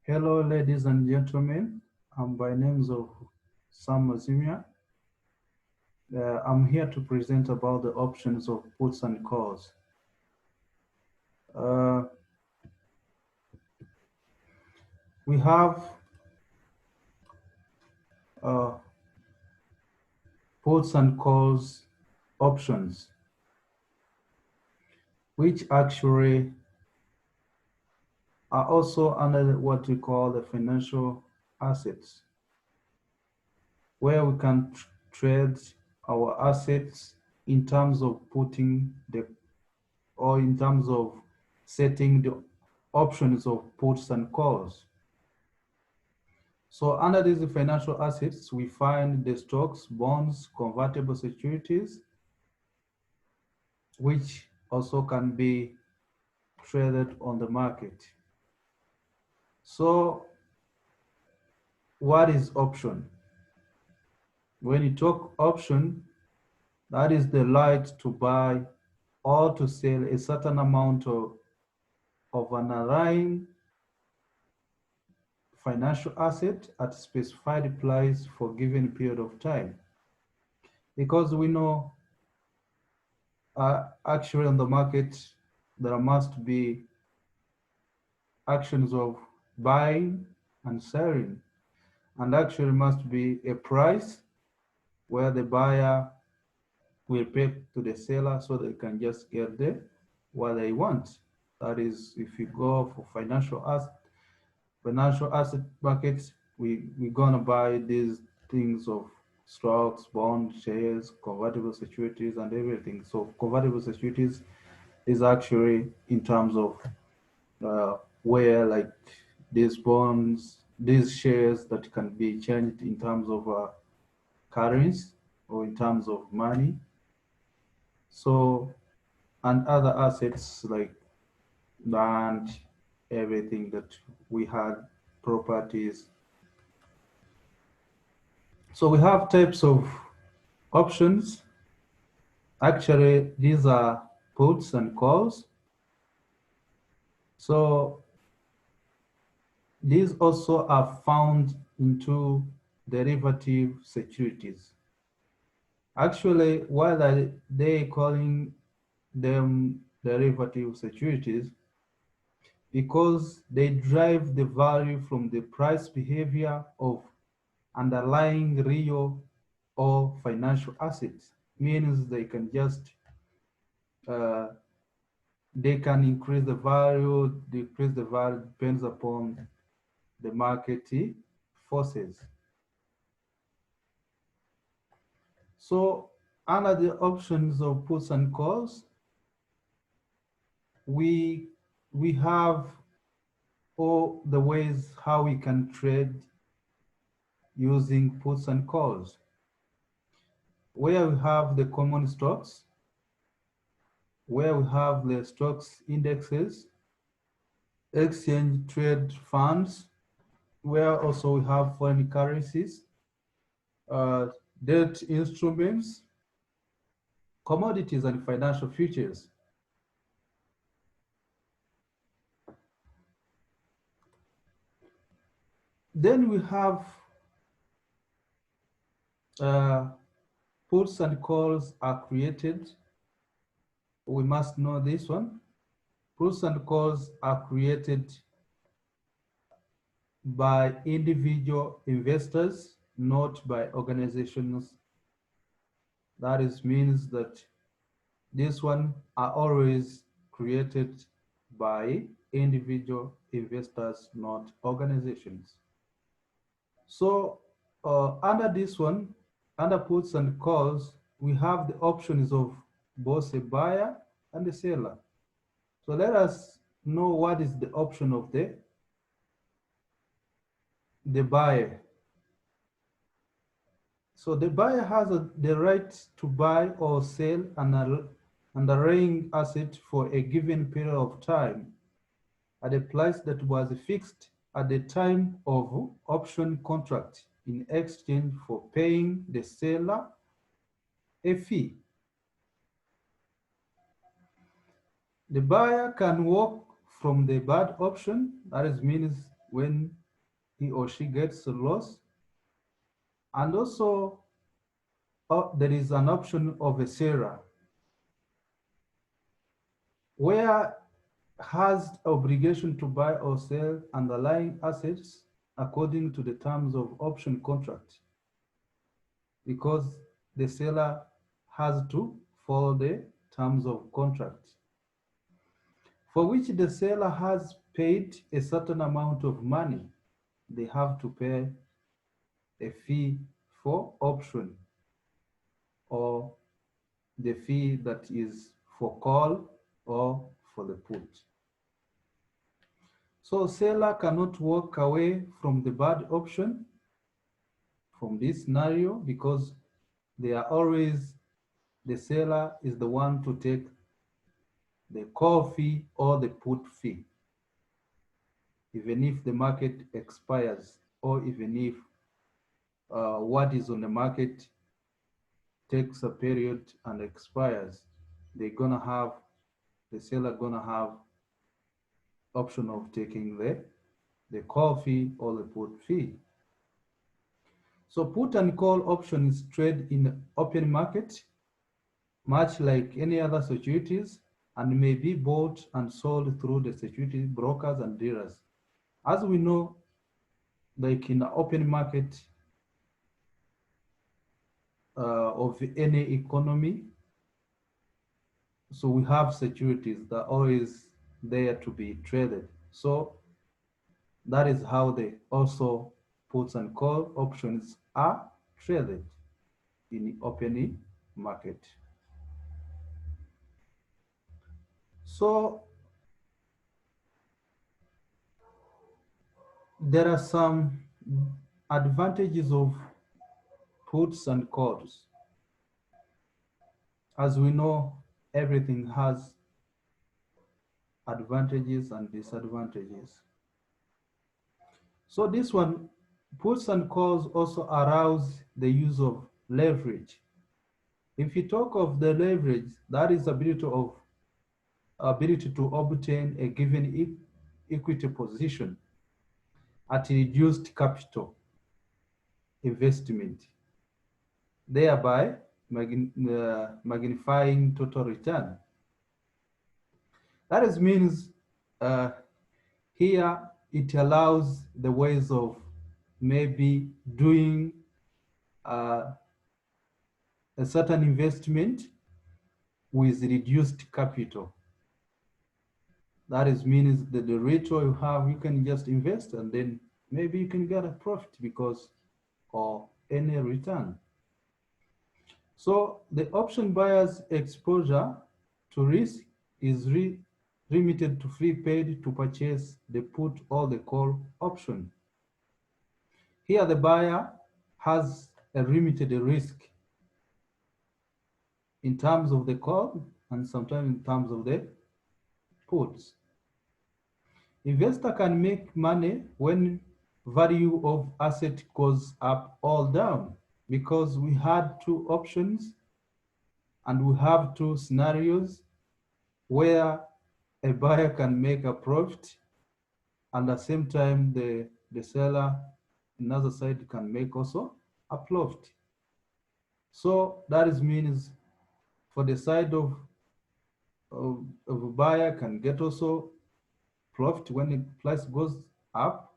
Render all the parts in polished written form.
Hello, ladies and gentlemen. I'm by names of Sam Mazimia. I'm here to present about the options of puts and calls. Uh, we have uh, puts and calls options, which actually are also under what we call the financial assets, where we can trade our assets in terms of putting the or in terms of setting the options of puts and calls. So under these financial assets, we find the stocks, bonds, convertible securities, which also can be traded on the market. So what is option? When you talk option, that is the right to buy or to sell a certain amount of an underlying financial asset at a specified price for a given period of time. Because we know actually on the market, there must be actions of buying and selling, and actually must be a price where the buyer will pay to the seller so they can just get what they want. That is, if you go for financial asset markets, we're gonna buy these things of stocks, bonds, shares, convertible securities, and everything. So convertible securities is actually in terms of where like these bonds, these shares that can be changed in terms of currency or in terms of money. So, and other assets like land, everything that we had, properties. So we have types of options. Actually, these are puts and calls. So these also are found into derivative securities. Actually, why are they calling them derivative securities? Because they drive the value from the price behavior of underlying real or financial assets. Means they can just uh, they can increase the value, decrease the value, depends upon the market forces. So under the options of puts and calls, we we have all the ways how we can trade using puts and calls. Where we have the common stocks, where we have the stocks indexes, exchange trade funds, where also we have foreign currencies, uh, debt instruments, commodities, and financial futures. Then we have uh, puts and calls are created. We must know this one. Puts and calls are created by individual investors, not by organizations. That is means that this one are always created by individual investors, not organizations. So under this one, under puts and calls, we have the options of both a buyer and a seller. So let us know what is the option of the buyer. So the buyer has the right to buy or sell an underlying asset for a given period of time at a price that was fixed at the time of option contract in exchange for paying the seller a fee. The buyer can walk from the bad option, that is means when he or she gets a loss. And also, there is an option of a seller where has obligation to buy or sell underlying assets according to the terms of option contract, because the seller has to follow the terms of contract, for which the seller has paid a certain amount of money. They have to pay a fee for option, or the fee that is for call or for the put. So seller cannot walk away from the bad option from this scenario, because they are always, the seller is the one to take the call fee or the put fee, even if the market expires, or even if what is on the market takes a period and expires, they're gonna have, the seller gonna have option of taking the call fee or the put fee. So put and call options trade in open market, much like any other securities, and may be bought and sold through the security brokers and dealers. As we know, like in the open market of any economy, so we have securities that are always there to be traded. So that is how they also puts and call options are traded in the open market. So there are some advantages of puts and calls. As we know, everything has advantages and disadvantages. So this one, puts and calls also arouse the use of leverage. If you talk of the leverage, that is ability to obtain a given equity position at reduced capital investment, thereby magnifying total return. That is means here it allows the ways of maybe doing a certain investment with reduced capital. That is means that the ratio you have, you can just invest and then maybe you can get a profit because or any return. So the option buyer's exposure to risk is limited to free paid to purchase the put or the call option. Here the buyer has a limited risk in terms of the call and sometimes in terms of the puts. Investor can make money when value of asset goes up or down, because we had two options and we have two scenarios where a buyer can make a profit and at the same time the seller another side can make also a profit. So that is means for the side of a buyer can get also profit when the price goes up,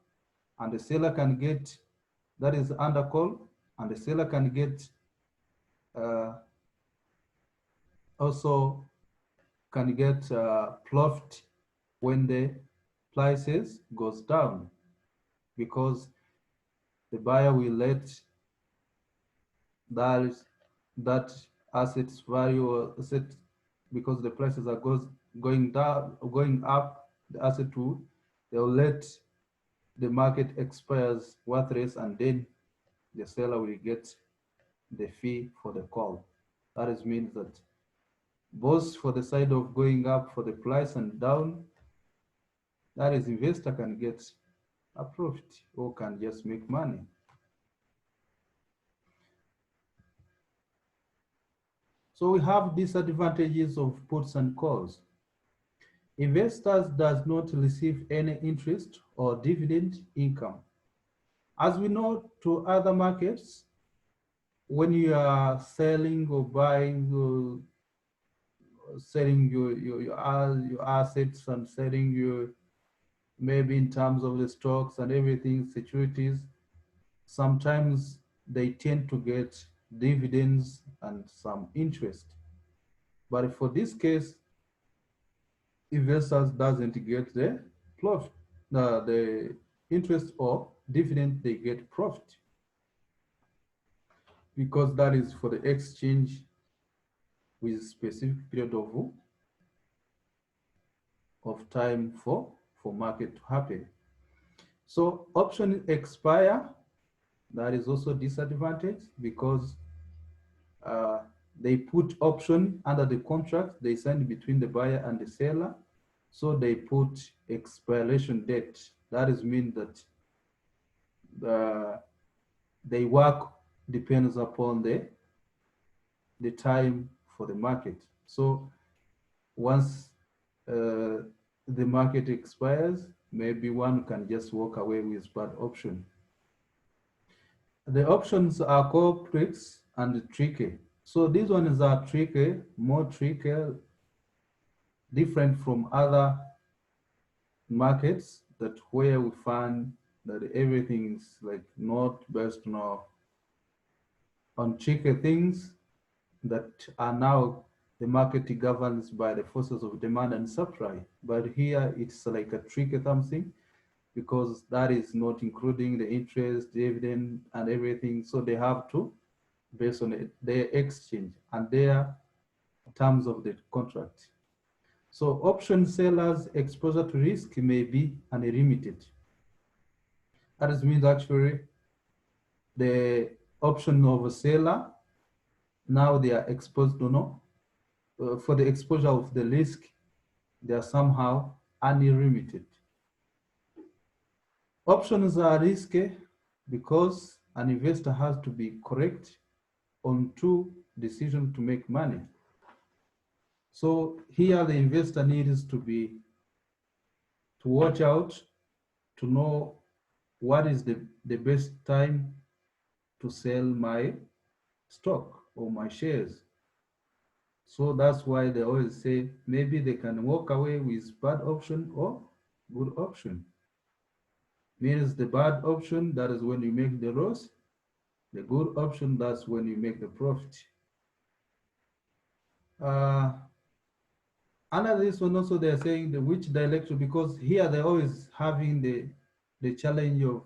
and the seller can get, that is under call, and the seller can get also can get profit when the prices goes down, because the buyer will let that asset's value or asset, because the prices are going down, going up, the asset will, they'll let the market expires worthless, and then the seller will get the fee for the call. That is means that both for the side of going up for the price and down, that is investor can get a profit or can just make money. So we have disadvantages of puts and calls. Investors does not receive any interest or dividend income. As we know to other markets, when you are selling or buying or selling your assets and selling your, maybe in terms of the stocks and everything, securities, sometimes they tend to get dividends and some interest. But for this case, investors doesn't get the profit, the interest or dividend, they get profit because that is for the exchange with specific period of time for market to happen. So option expire, that is also disadvantage because uh, they put option under the contract they signed between the buyer and the seller. So they put expiration date. That is mean that they work depends upon the time for the market. So once the market expires, maybe one can just walk away with bad option. The options are complex and tricky. So these ones are tricky, more tricky, different from other markets that where we find that everything is like not based on tricky things that are now the market governs by the forces of demand and supply. But here it's like a tricky something because that is not including the interest, dividend, and everything. So they have to, based on it, their exchange and their terms of the contract. So option sellers' exposure to risk may be unlimited. That means actually the option of a seller, now they are exposed to no, for the exposure of the risk, they are somehow unlimited. Options are risky because an investor has to be correct on two decisions to make money. So here the investor needs to watch out to know what is the best time to sell my stock or my shares. So that's why they always say maybe they can walk away with bad option or good option. Means the bad option, that is when you make the loss. The good option, that's when you make the profit. Under this one also they're saying the which direction, because here they're always having the challenge of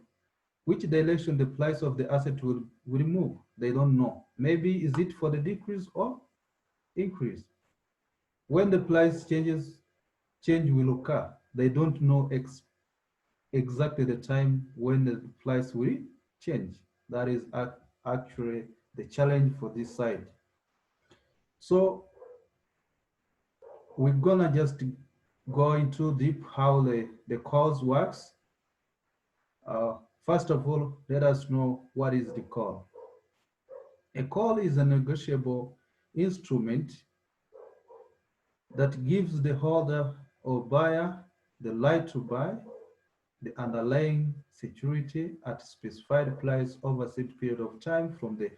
which direction the price of the asset will move. They don't know. Maybe is it for the decrease or increase? When the price change will occur. They don't know exactly the time when the price will change. That is actually the challenge for this side. So we're gonna just go into deep how the calls works. First of all, let us know what is the call. A call is a negotiable instrument that gives the holder or buyer the right to buy the underlying security at a specified price over a set period of time from the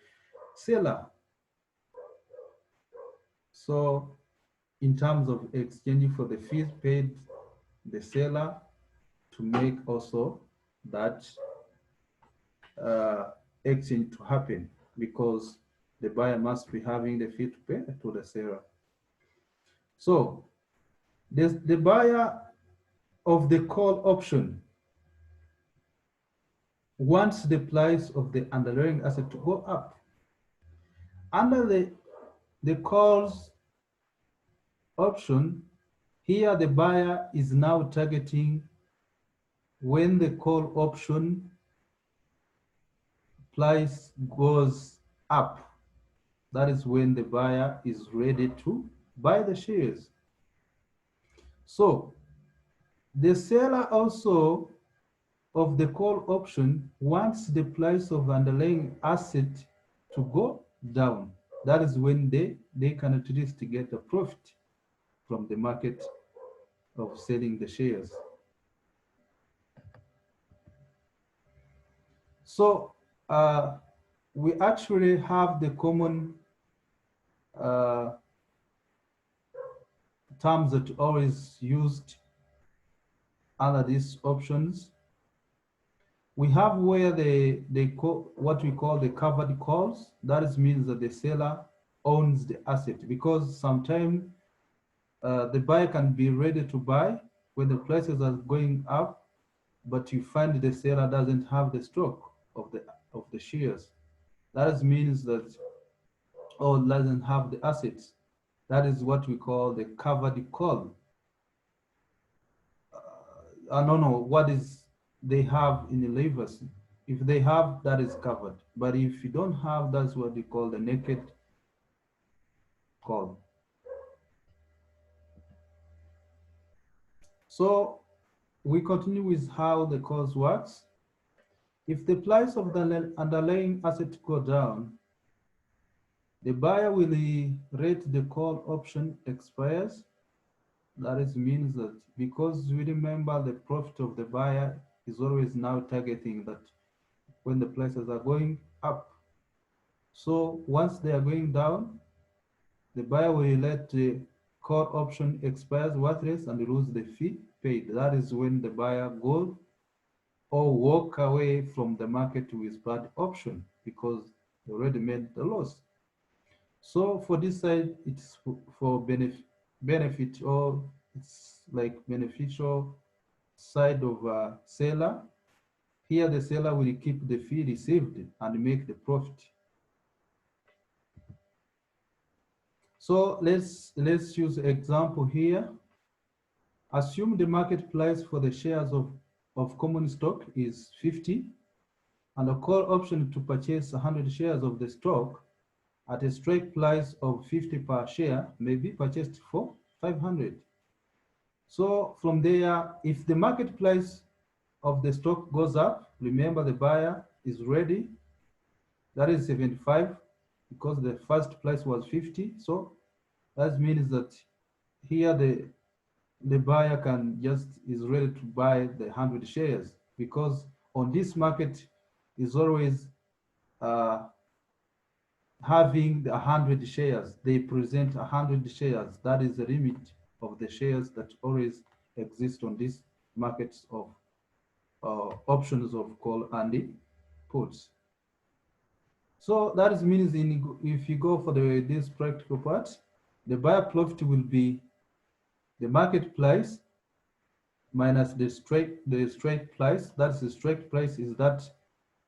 seller. So in terms of exchanging for the fees paid the seller to make also that exchange to happen, because the buyer must be having the fee to pay to the seller. So the buyer of the call option wants the price of the underlying asset to go up. Under the calls option, here the buyer is now targeting when the call option price goes up. That is when the buyer is ready to buy the shares. So the seller also of the call option wants the price of underlying asset to go down. That is when they can at least get a profit from the market of selling the shares. So we actually have the common uh, terms that always used under these options. We have where they call what we call the covered calls. That means that the seller owns the asset, because sometimes the buyer can be ready to buy when the prices are going up, but you find the seller doesn't have the stock of the shares. That means that, or doesn't have the assets. That is what we call the covered call. I don't know what is they have in the levers. If they have, that is covered. But if you don't have, that's what they call the naked call. So we continue with how the calls works. If the price of the underlying asset go down, the buyer will rate the call option expires. That is means that, because we remember the profit of the buyer is always now targeting that when the prices are going up. So once they are going down, the buyer will let the call option expires worthless and lose the fee paid. That is when the buyer goes or walk away from the market with bad option, because they already made the loss. So for this side, it's for benefit, or it's like beneficial side of seller. Here the seller will keep the fee received and make the profit. So let's use example here. Assume the market price for the shares of common stock is 50, and a call option to purchase 100 shares of the stock at a strike price of 50 per share may be purchased for 500. So from there, if the market price of the stock goes up, remember the buyer is ready. That is 75, because the first price was 50. So that means that here the buyer can just is ready to buy the 100 shares, because on this market is always uh, having the 100 shares. They present 100 shares. That is the limit of the shares that always exist on this markets of options of call and puts. So that means if you go for this practical part, the buyer profit will be the market price minus the strike price. That's the strike price, is that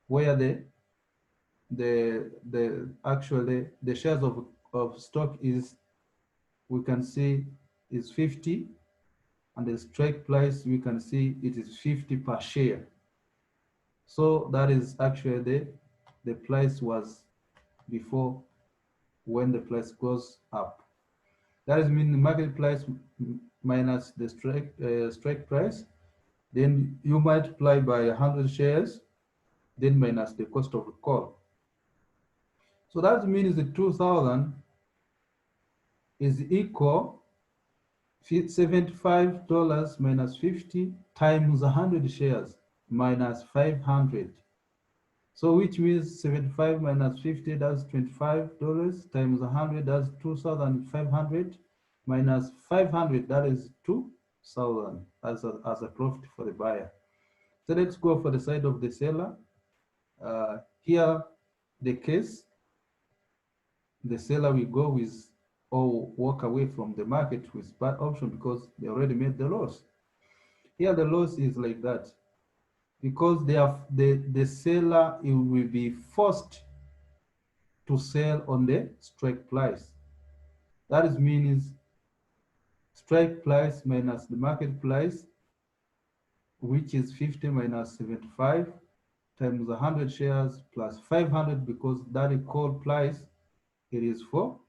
where the actually the shares of stock is, we can see is 50, and the strike price we can see it is 50 per share. So that is actually the price was before, when the price goes up. That is mean the market price minus the strike price. Then you multiply by 100 shares, then minus the cost of the call. So that means the 2,000 is equal $75 minus 50 times 100 shares minus 500. So which means 75 minus 50, that's $25 times 100, that's 2,500 minus 500, that is 2,000 as a profit for the buyer. So let's go for the side of the seller. Here, the case, the seller will go with or walk away from the market with bad option, because they already made the loss. Here, the loss is like that, because the seller, it will be forced to sell on the strike price. That is means strike price minus the market price, which is 50 minus 75 times 100 shares plus 500, because that is call price. It is for,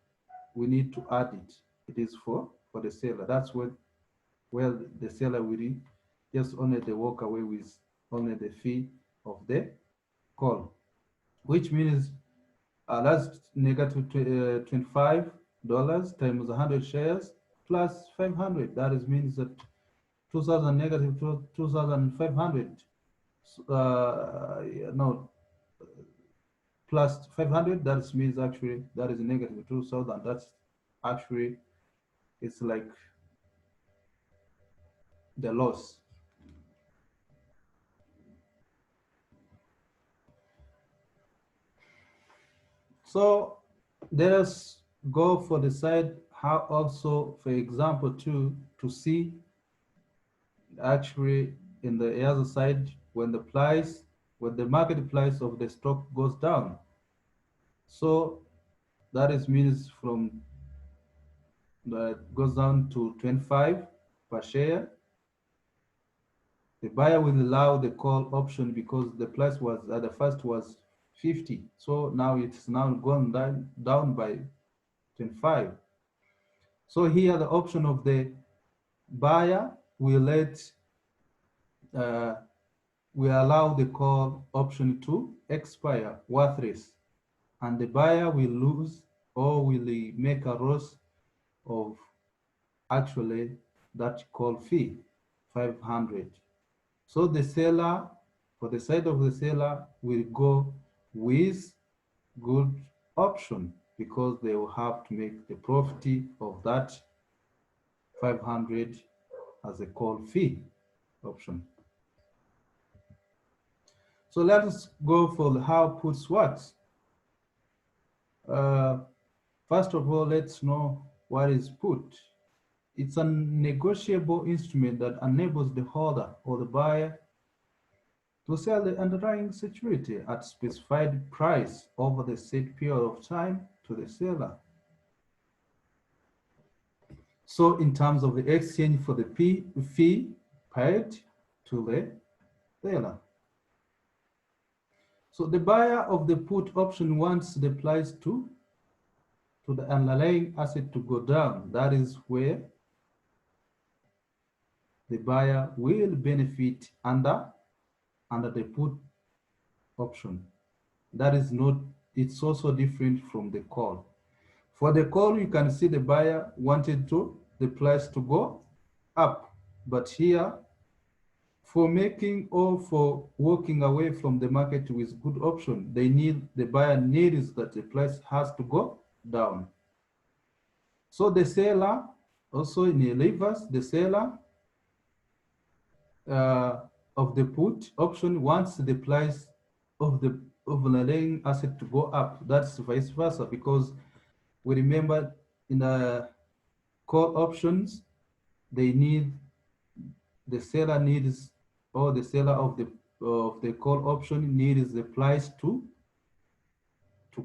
we need to add it. It is for the seller. That's what, well, the seller will just only they walk away with only the fee of the call, which means that's negative $25 times 100 shares plus 500. That is means that 2000 negative 2500, no, plus 500, that means actually that is negative 2000. That's actually, it's like the loss. So let us go for the side how also, for example, to see actually in the other side when the market price of the stock goes down. So that is means from that goes down to 25 per share. The buyer will allow the call option because the price was at the first was 50. So now it's now gone down by 25. So here the option of the buyer will uh, we allow the call option to expire worthless, and the buyer will lose or will make a loss of actually that call fee 500. So the seller, for the side of the seller, will go with good option because they will have to make the profit of that 500 as a call fee option. So let us go for how puts works. Uh, First of all, let's know what is put. It's a negotiable instrument that enables the holder or the buyer to sell the underlying security at specified price over the set period of time to the seller. So in terms of the exchange for the fee paid to the seller. So the buyer of the put option wants the price to the underlying asset to go down. That is where the buyer will benefit under the put option. That is not, it's also different from the call. For the call, you can see the buyer wanted the price to go up. But here, for making or for walking away from the market with good option, the buyer needs that the price has to go down. So the seller, also in the reverse, the seller uh, of the put option wants the price of the underlying asset to go up. That's vice versa, because we remember in the call options, the seller needs, or the seller of the call option needs the price to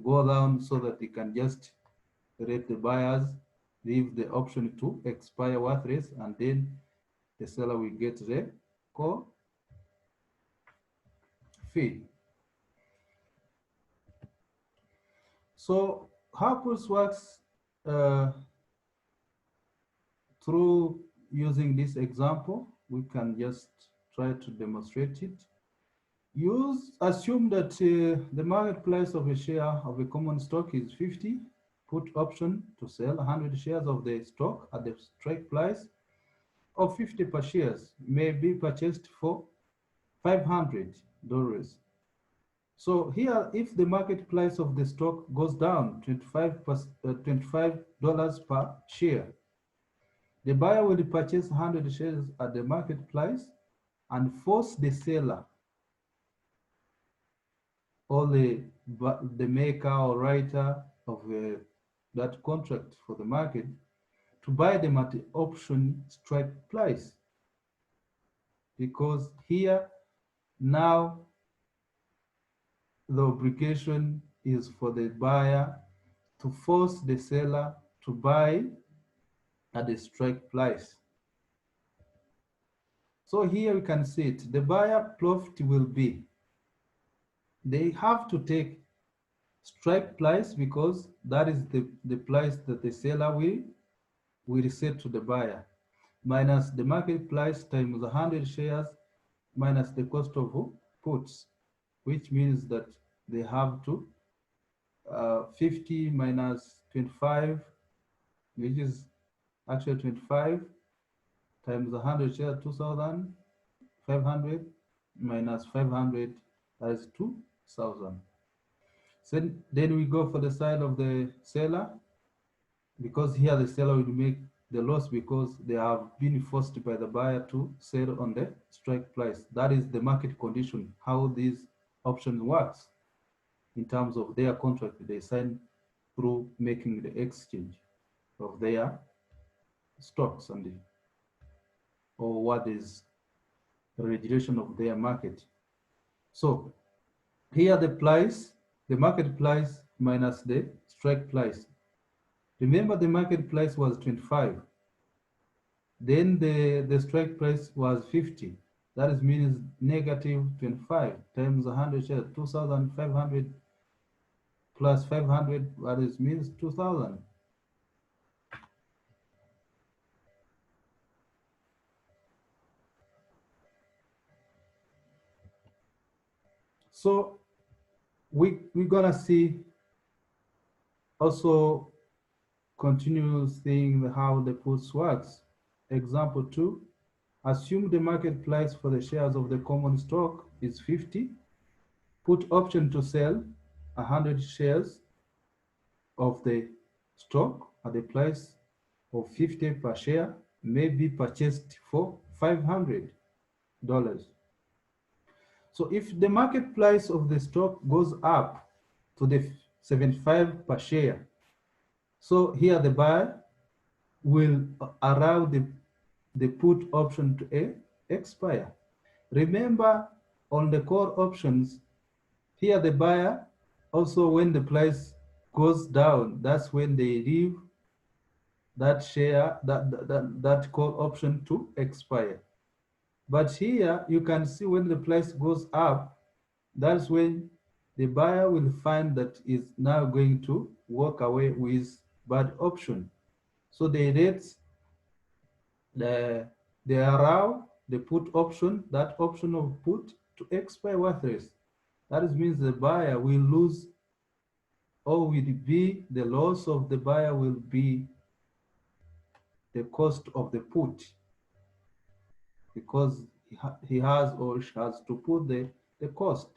go down so that they can just let the buyers leave the option to expire worthless, and then the seller will get the call fee. So how this works uh, through using this example, we can just try to demonstrate it. Assume that the market price of a share of a common stock is 50. Put option to sell 100 shares of the stock at the strike price of 50 per shares may be purchased for $500. So here, if the market price of the stock goes down $25 per share, the buyer will purchase 100 shares at the market price and force the seller or the maker or writer of that contract for the market to buy them at the option strike price. Because here now the obligation is for the buyer to force the seller to buy at the strike price. So here we can see it. The buyer profit will be, they have to take strike price because that is the price that the seller will set to the buyer, minus the market price times 100 shares minus the cost of puts, which means that they have to 50 minus 25, which is actually 25, times 100 share 2,500 minus 500, that is 2,000. So then we go for the side of the seller, because here the seller will make the loss because they have been forced by the buyer to sell on the strike price. That is the market condition, how these options works in terms of their contract they sign through making the exchange of their stocks and or what is the regulation of their market. So here the price, the market price minus the strike price. Remember the market price was 25. Then the strike price was 50. That is means negative 25 times 100 shares, 2,500 plus 500, that is means 2,000. So we're gonna see also continue seeing how the puts works. Example 2, assume the market price for the shares of the common stock is 50. Put option to sell 100 shares of the stock at the price of 50 per share may be purchased for $500. So if the market price of the stock goes up to the 75 per share, so here the buyer will allow the put option to expire. Remember, on the call options, here the buyer also, when the price goes down, that's when they leave that share, that call option to expire. But here you can see when the price goes up, that's when the buyer will find that is now going to walk away with bad option. So they they allow the put option, that option of put, to expire worthless. That means the buyer will lose, or will be, the loss of the buyer will be the cost of the put, because he has or she has to put the cost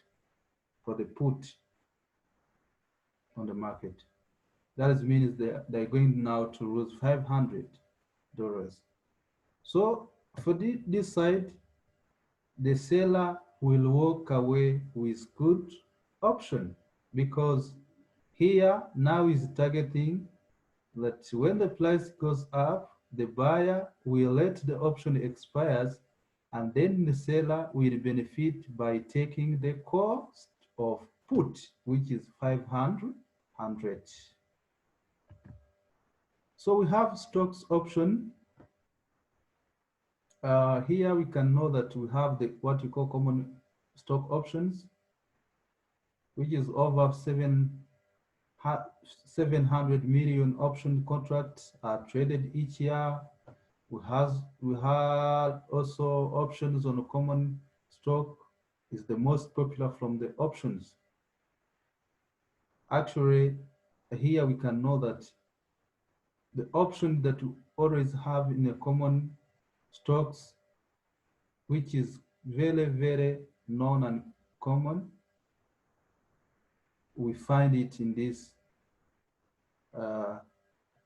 for the put on the market. That means they're going now to lose $500. So for this side, the seller will walk away with good option, because here now is targeting that when the price goes up, the buyer will let the option expires, and then the seller will benefit by taking the cost of put, which is 500. So we have stocks option. Here we can know that we have what we call common stock options, which is over 700 million option contracts are traded each year. We have also options on a common stock is the most popular from the options. Actually, here we can know that the option that we always have in a common stocks, which is very, very known and common, we find it in this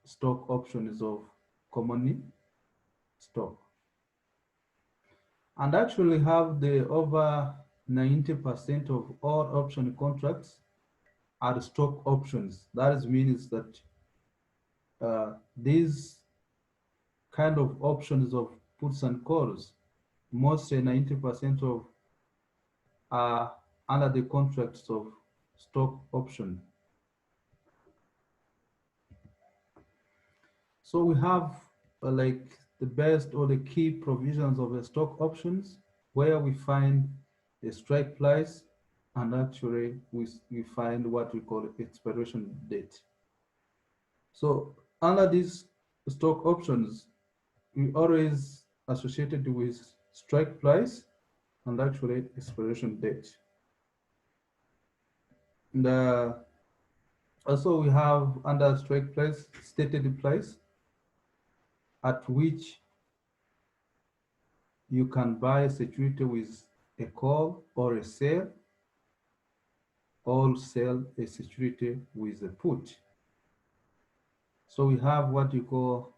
stock options of common stock. And actually have the over 90% of all option contracts are stock options. That means that these kind of options of puts and calls, mostly 90% of are under the contracts of stock option. So we have like the best or the key provisions of the stock options, where we find the strike price, and actually we find what we call expiration date. So under these stock options, we always associated with strike price and actually expiration date. And also we have under strike price, stated price at which you can buy a security with a call or a sell, or sell a security with a put. So we have what you call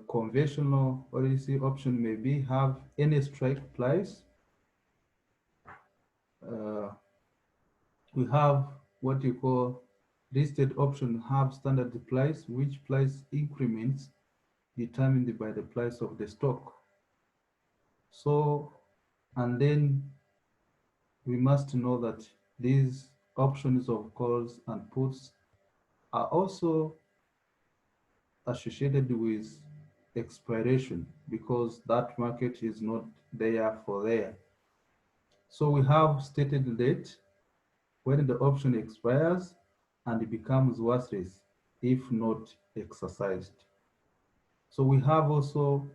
conventional OTC option, maybe have any strike price. Uh, we have what you call listed option have standard price, which price increments determined by the price of the stock. So, and then we must know that these options of calls and puts are also associated with expiration, because that market is not there for there. So we have stated date when the option expires and it becomes worthless if not exercised. So we have also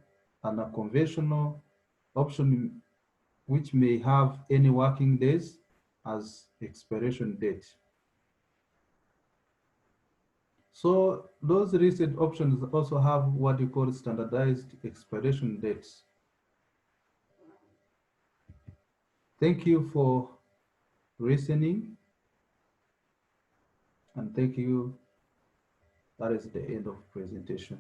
an unconventional option which may have any working days as expiration date. So those listed options also have what you call standardized expiration dates. Thank you for listening, and thank you. That is the end of presentation.